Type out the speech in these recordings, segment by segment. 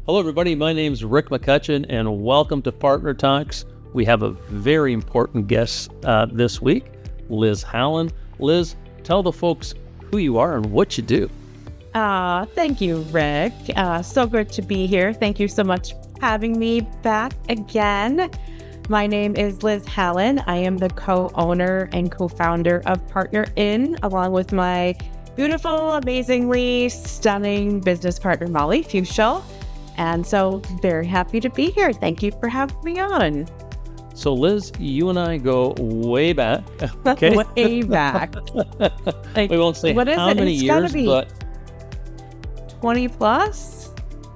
Hello, everybody. My name is Rick McCutcheon, and welcome to PartnerTalks. We have a very important guest this week, Liz Hallen. Liz, tell the folks who you are and what you do. Thank you, Rick. So good to be here. Thank you so much for having me back again. My name is Liz Hallen. I am the co-owner and co-founder of PartnerIn, along with my beautiful, amazingly stunning business partner, Molly Fuchsell. And so very happy to be here. Thank you for having me on. So Liz, you and I go way back. Okay? Way back. Like, we won't say how many years, but 20 plus?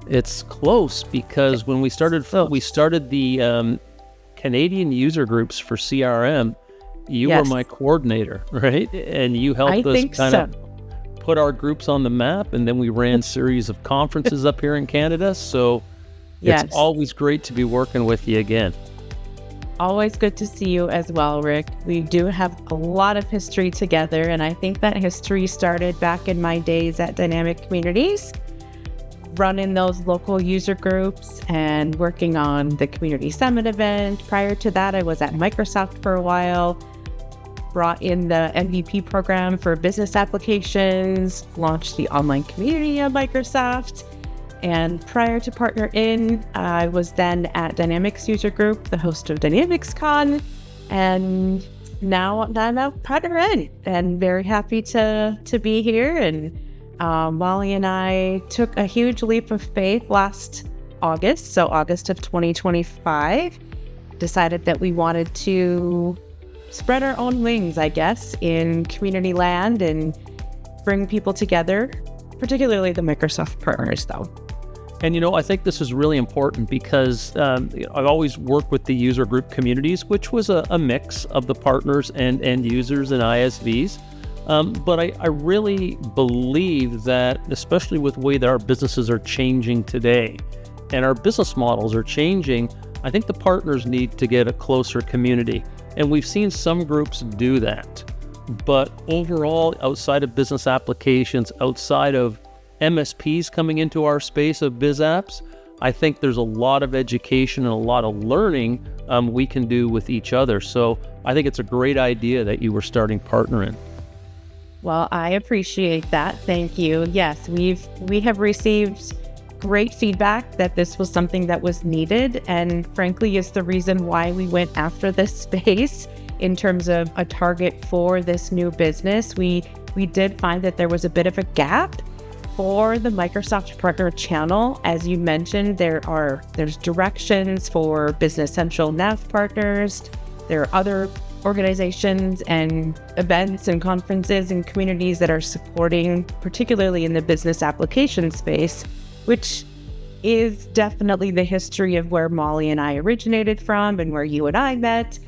It's close because when we started the Canadian user groups for CRM, you were my coordinator, right? And you helped us kind of put our groups on the map, and then we ran a series of conferences up here in Canada. So it's always great to be working with you again. Always good to see you as well, Rick. We do have a lot of history together, and I think that history started back in my days at Dynamic Communities, running those local user groups and working on the Community Summit event. Prior to that, I was at Microsoft for a while, brought in the MVP program for business applications, launched the online community at Microsoft. And prior to PartnerIn, I was then at Dynamics User Group, the host of DynamicsCon, and now I'm at PartnerIn, and very happy to be here. And Molly and I took a huge leap of faith last August, so August of 2025, decided that we wanted to spread our own wings, I guess, in community land and bring people together, particularly the Microsoft partners, though. And, I think this is really important because I've always worked with the user group communities, which was a mix of the partners and end users and ISVs. But I really believe that, especially with the way that our businesses are changing today and our business models are changing, I think the partners need to get a closer community. And we've seen some groups do that. But overall, outside of business applications, outside of MSPs coming into our space of biz apps, I think there's a lot of education and a lot of learning we can do with each other. So I think it's a great idea that you were starting PartnerIn. Well, I appreciate that. Thank you. Yes, we have received great feedback that this was something that was needed, and frankly is the reason why we went after this space in terms of a target for this new business. We did find that there was a bit of a gap for the Microsoft Partner channel. As you mentioned, there's directions for Business Central Nav partners. There are other organizations and events and conferences and communities that are supporting, particularly in the business application space, which is definitely the history of where Molly and I originated from and where you and I met.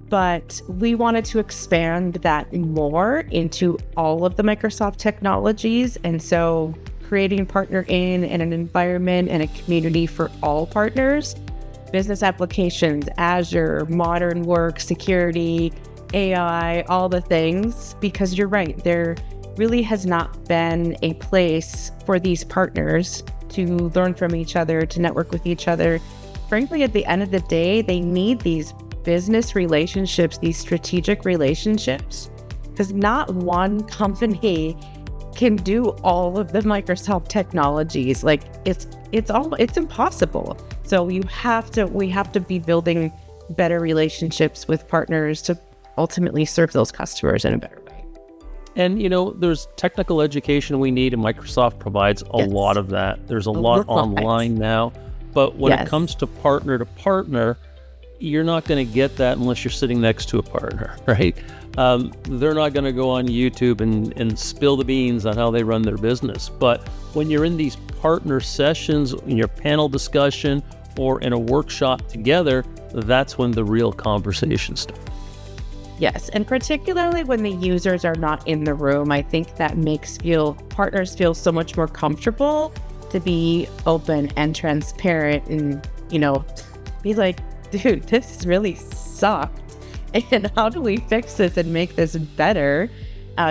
But we wanted to expand that more into all of the Microsoft technologies. And so creating PartnerIn and an environment and a community for all partners, business applications, Azure, modern work, security, AI, all the things, because you're right, there really has not been a place for these partners to learn from each other, to network with each other. Frankly, at the end of the day, they need these business relationships, these strategic relationships, because not one company can do all of the Microsoft technologies. Like it's impossible. So we have to be building better relationships with partners to ultimately serve those customers in a better way. And, there's technical education we need, and Microsoft provides a lot of that. There's a lot online now. But when it comes to partner, you're not going to get that unless you're sitting next to a partner, right? They're not going to go on YouTube and spill the beans on how they run their business. But when you're in these partner sessions, in your panel discussion, or in a workshop together, that's when the real conversation starts. Yes, and particularly when the users are not in the room, I think that makes partners feel so much more comfortable to be open and transparent and, be like, dude, this really sucked. And how do we fix this and make this better?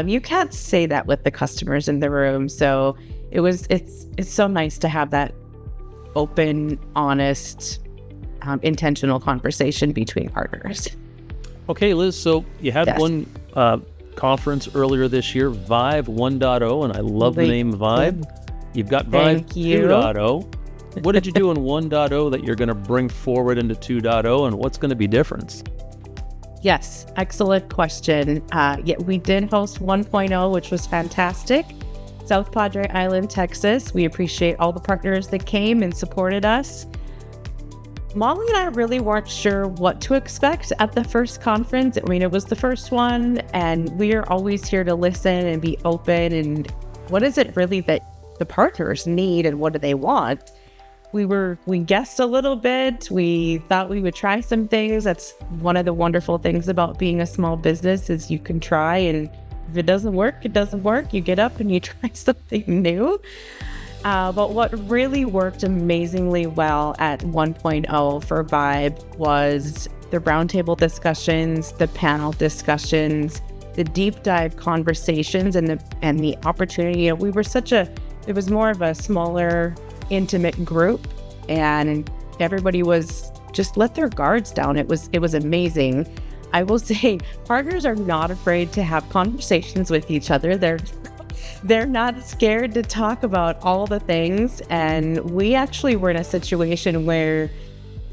You can't say that with the customers in the room. So it's so nice to have that open, honest, intentional conversation between partners. Okay, Liz, so you had Yes. one conference earlier this year, Vive 1.0, and I love the name Vive. You've got Vive Thank you. 2.0. What did you do in 1.0 that you're going to bring forward into 2.0, and what's going to be different? Yes, excellent question. We did host 1.0, which was fantastic. South Padre Island, Texas. We appreciate all the partners that came and supported us. Molly and I really weren't sure what to expect at the first conference. I mean, it was the first one, and we are always here to listen and be open. And what is it really that the partners need, and what do they want? We guessed a little bit. We thought we would try some things. That's one of the wonderful things about being a small business is you can try, and if it doesn't work, it doesn't work. You get up and you try something new. But what really worked amazingly well at 1.0 for Vibe was the roundtable discussions, the panel discussions, the deep dive conversations, and the opportunity. We were it was more of a smaller, intimate group, and everybody was just let their guards down. It was amazing. I will say partners are not afraid to have conversations with each other. They're not scared to talk about all the things. And we actually were in a situation where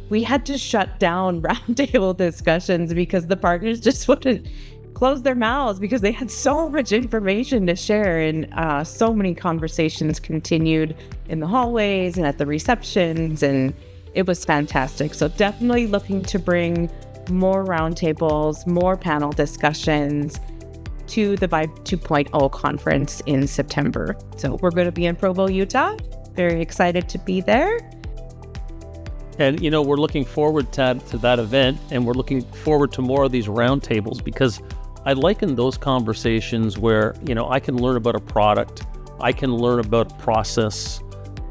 we had to shut down roundtable discussions because the partners just wouldn't close their mouths because they had so much information to share. And so many conversations continued in the hallways and at the receptions, and it was fantastic. So definitely looking to bring more roundtables, more panel discussions to the Vibe 2.0 conference in September. So we're going to be in Provo, Utah. Very excited to be there. And, we're looking forward to that event, and we're looking forward to more of these roundtables because I liken those conversations where, I can learn about a product, I can learn about a process,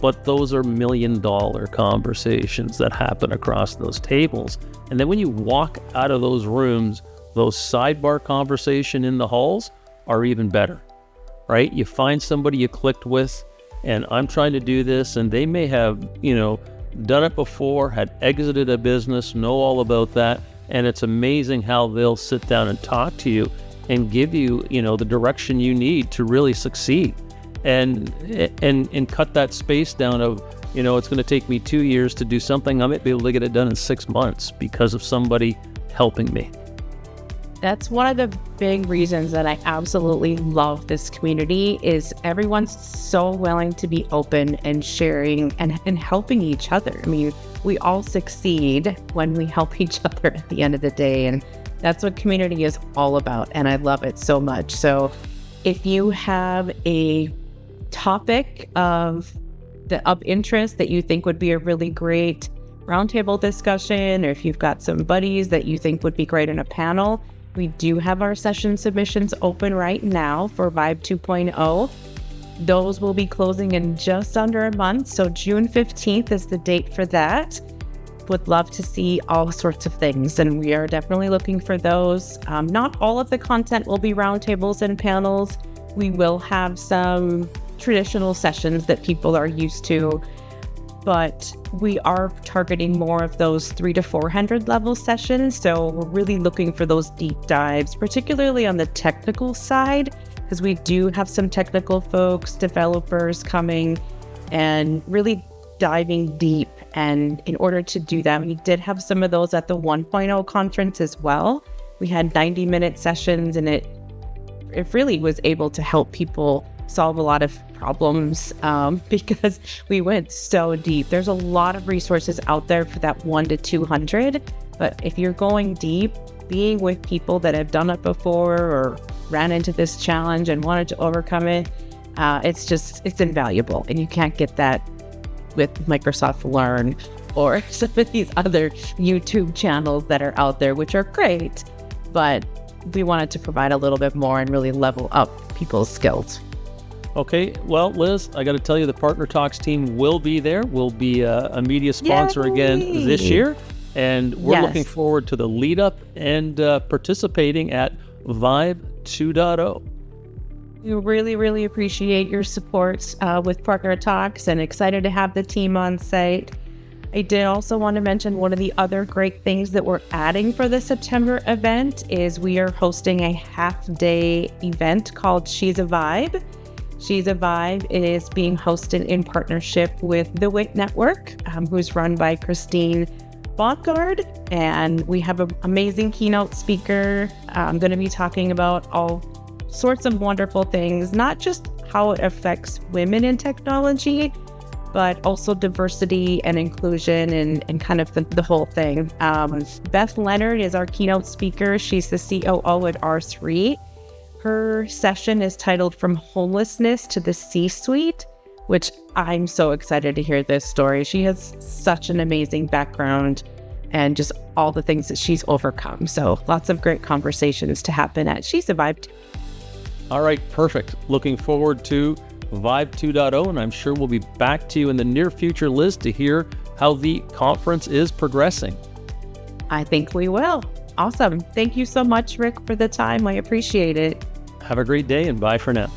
but those are $1 million conversations that happen across those tables. And then when you walk out of those rooms, those sidebar conversation in the halls are even better, right? You find somebody you clicked with, and I'm trying to do this, and they may have, done it before, had exited a business, know all about that, and it's amazing how they'll sit down and talk to you and give you, the direction you need to really succeed, and cut that space down of, it's going to take me 2 years to do something. I might be able to get it done in 6 months because of somebody helping me. That's one of the big reasons that I absolutely love this community is everyone's so willing to be open and sharing and helping each other. I mean, we all succeed when we help each other at the end of the day, and that's what community is all about, and I love it so much. So if you have a topic of interest that you think would be a really great roundtable discussion, or if you've got some buddies that you think would be great in a panel, we do have our session submissions open right now for Vibe 2.0. Those will be closing in just under a month, so June 15th is the date for that. Would love to see all sorts of things, and we are definitely looking for those. Not all of the content will be roundtables and panels. We will have some traditional sessions that people are used to, but we are targeting more of those 300 to 400 level sessions. So we're really looking for those deep dives, particularly on the technical side, because we do have some technical folks, developers coming and really diving deep. And in order to do that, we did have some of those at the 1.0 conference as well. We had 90-minute sessions, and it really was able to help people solve a lot of problems because we went so deep. There's a lot of resources out there for that 1 to 200, but if you're going deep, being with people that have done it before or ran into this challenge and wanted to overcome it, it's invaluable, and you can't get that with Microsoft Learn or some of these other YouTube channels that are out there, which are great, but we wanted to provide a little bit more and really level up people's skills. Okay, well, Liz, I got to tell you, the PartnerTalks team will be there. We'll be a media sponsor again this year, and we're looking forward to the lead up and participating at Vibe 2.0. We really, really appreciate your support with PartnerTalks and excited to have the team on site. I did also want to mention one of the other great things that we're adding for the September event is we are hosting a half-day event called She's a Vibe. She's a Vibe is being hosted in partnership with the WIT Network, who's run by Christine Bontgard, and we have an amazing keynote speaker. I'm going to be talking about all sorts of wonderful things, not just how it affects women in technology, but also diversity and inclusion and kind of the whole thing. Beth Leonard is our keynote speaker. She's the COO at R3. Her session is titled From Homelessness to the C-Suite, which I'm so excited to hear this story. She has such an amazing background and just all the things that she's overcome. So lots of great conversations to happen at She's a Vibe. All right, perfect. Looking forward to Vibe 2.0, and I'm sure we'll be back to you in the near future, Liz, to hear how the conference is progressing. I think we will. Awesome. Thank you so much, Rick, for the time. I appreciate it. Have a great day, and bye for now.